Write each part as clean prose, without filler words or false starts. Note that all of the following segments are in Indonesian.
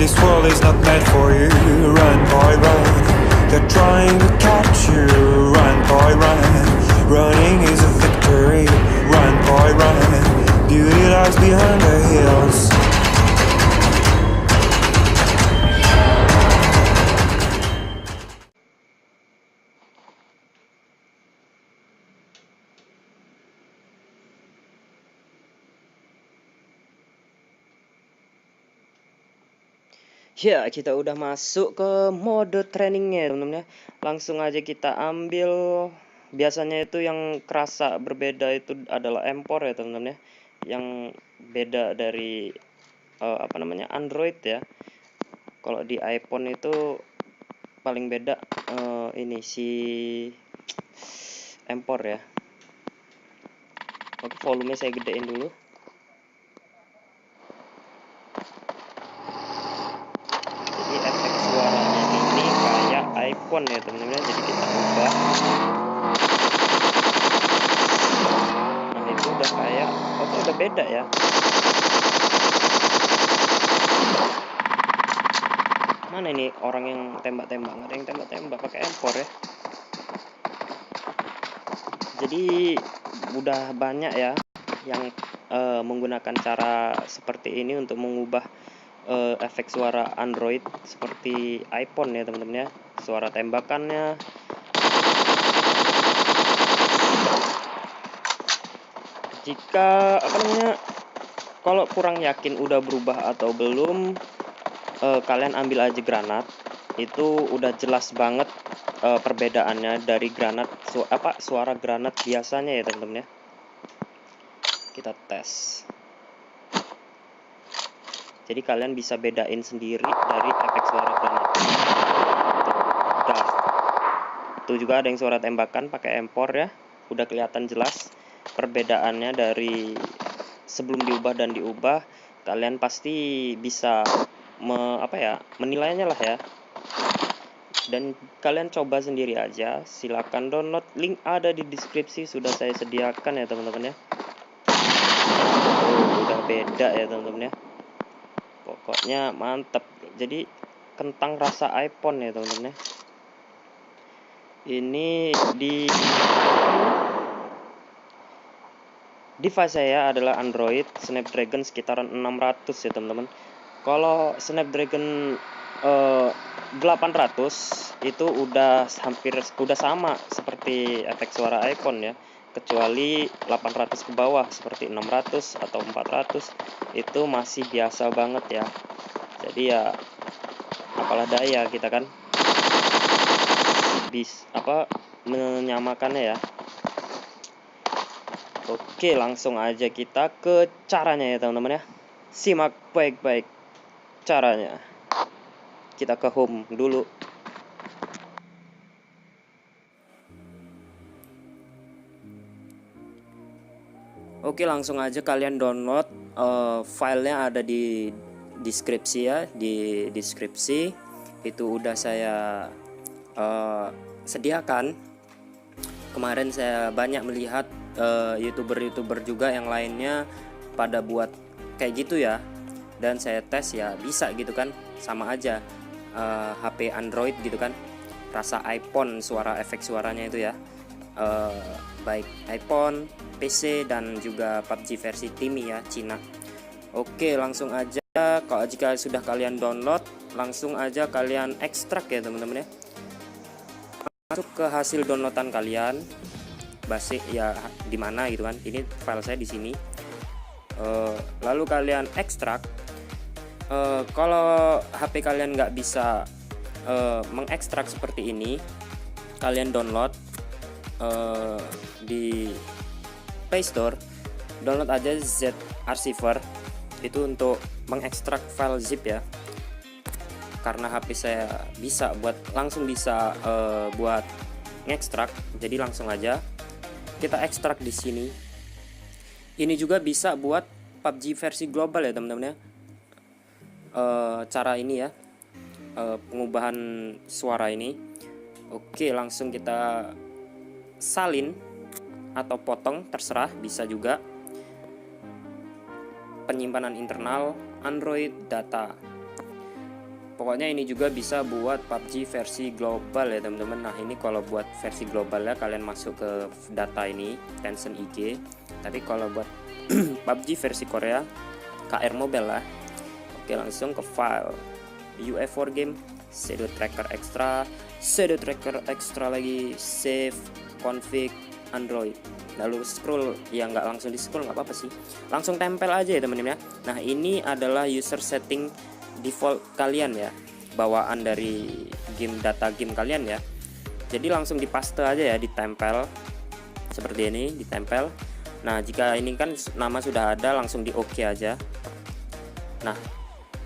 This world is not meant for you. Run, boy, run. They're trying to catch you. Run, boy, run. Running is a victory. Run, boy, run. Beauty lies behind the hills. Ya, kita udah masuk ke mode trainingnya teman-teman ya. Langsung aja kita ambil. Biasanya itu yang kerasa berbeda itu adalah M4 ya teman-teman ya. Yang beda dari Android ya. Kalau di iPhone itu paling beda ini si M4 ya. Oke, volume saya gedein dulu. Efek suaranya ini kayak iPhone ya teman-teman, jadi kita ubah. Nah itu udah kayak, oke udah beda ya. Mana ini orang yang tembak-tembak? Nggak ada yang tembak-tembak pakai M4 ya. Jadi udah banyak ya yang menggunakan cara seperti ini untuk mengubah efek suara Android seperti iPhone ya teman-teman ya. Suara tembakannya. Jika kalau kurang yakin udah berubah atau belum, kalian ambil aja granat. Itu udah jelas banget perbedaannya dari granat suara granat biasanya ya teman-teman ya. Kita tes. Jadi kalian bisa bedain sendiri dari efek suara granat. Tuh juga ada yang suara tembakan pakai M4 ya. Udah kelihatan jelas perbedaannya dari sebelum diubah dan diubah. Kalian pasti bisa menilainya lah ya. Dan kalian coba sendiri aja. Silakan download, link ada di deskripsi, sudah saya sediakan ya teman-teman ya. Udah beda ya teman-teman ya. Pokoknya mantap. Jadi kentang rasa iPhone ya teman-teman ya. Ini di device saya adalah Android Snapdragon sekitaran 600 ya teman-teman. Kalau Snapdragon 800 itu udah sama seperti efek suara iPhone ya. Kecuali 800 ke bawah seperti 600 atau 400 itu masih biasa banget ya. Jadi ya apalah daya kita kan menyamakannya ya. Oke, langsung aja kita ke caranya ya teman-teman ya. Simak baik-baik caranya. Kita ke home dulu. Oke, langsung aja kalian download. Filenya ada di deskripsi ya, di deskripsi itu udah saya sediakan. Kemarin saya banyak melihat youtuber juga yang lainnya pada buat kayak gitu ya, dan saya tes ya bisa gitu kan, sama aja HP Android gitu kan, rasa iPhone efek suaranya itu ya. Baik iPhone, PC, dan juga PUBG versi Timi ya, Cina. Oke, langsung aja. Kalau jika sudah kalian download, langsung aja kalian ekstrak ya teman-teman ya. Masuk ke hasil downloadan kalian, basic ya di mana gitu kan. Ini file saya di sini. Lalu kalian ekstrak. Kalau HP kalian nggak bisa mengekstrak seperti ini, kalian download di Play Store, download aja Z-Archiver. Itu untuk mengekstrak file zip ya. Karena HP saya langsung bisa buat ngekstrak, jadi langsung aja kita ekstrak di sini. Ini juga bisa buat PUBG versi global ya teman-teman ya. Cara ini ya, pengubahan suara ini. Oke, langsung kita salin atau potong, terserah, bisa juga. Penyimpanan internal Android data. pokoknya ini juga bisa buat PUBG versi global ya teman-teman. Nah ini kalau buat versi globalnya kalian masuk ke data ini Tencent IG. Tapi kalau buat PUBG versi Korea KR Mobile lah. Oke, langsung ke file UF4 game, shadow tracker extra lagi, save config Android. Lalu scroll, ya nggak langsung di scroll nggak apa-apa sih, langsung tempel aja ya teman-teman ya. Nah ini adalah user setting default kalian ya, bawaan dari game, data game kalian ya. Jadi langsung dipaste aja ya, ditempel seperti ini, ditempel. Nah jika ini kan nama sudah ada, langsung di OK aja. Nah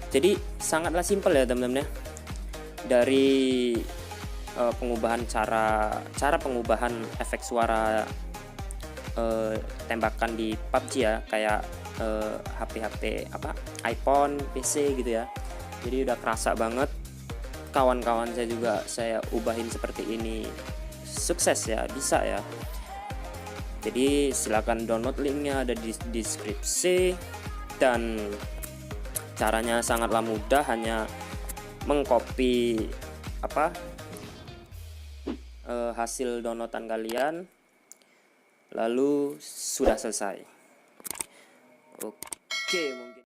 jadi sangatlah simpel ya teman-teman ya. Dari pengubahan cara pengubahan efek suara tembakan di PUBG ya, kayak HP apa iPhone, PC gitu ya. Jadi udah kerasa banget. Kawan-kawan saya juga saya ubahin seperti ini, sukses ya, bisa ya. Jadi silakan download, linknya ada di deskripsi. Dan caranya sangatlah mudah, hanya mengcopy hasil downloadan kalian, lalu sudah selesai. Oke, mungkin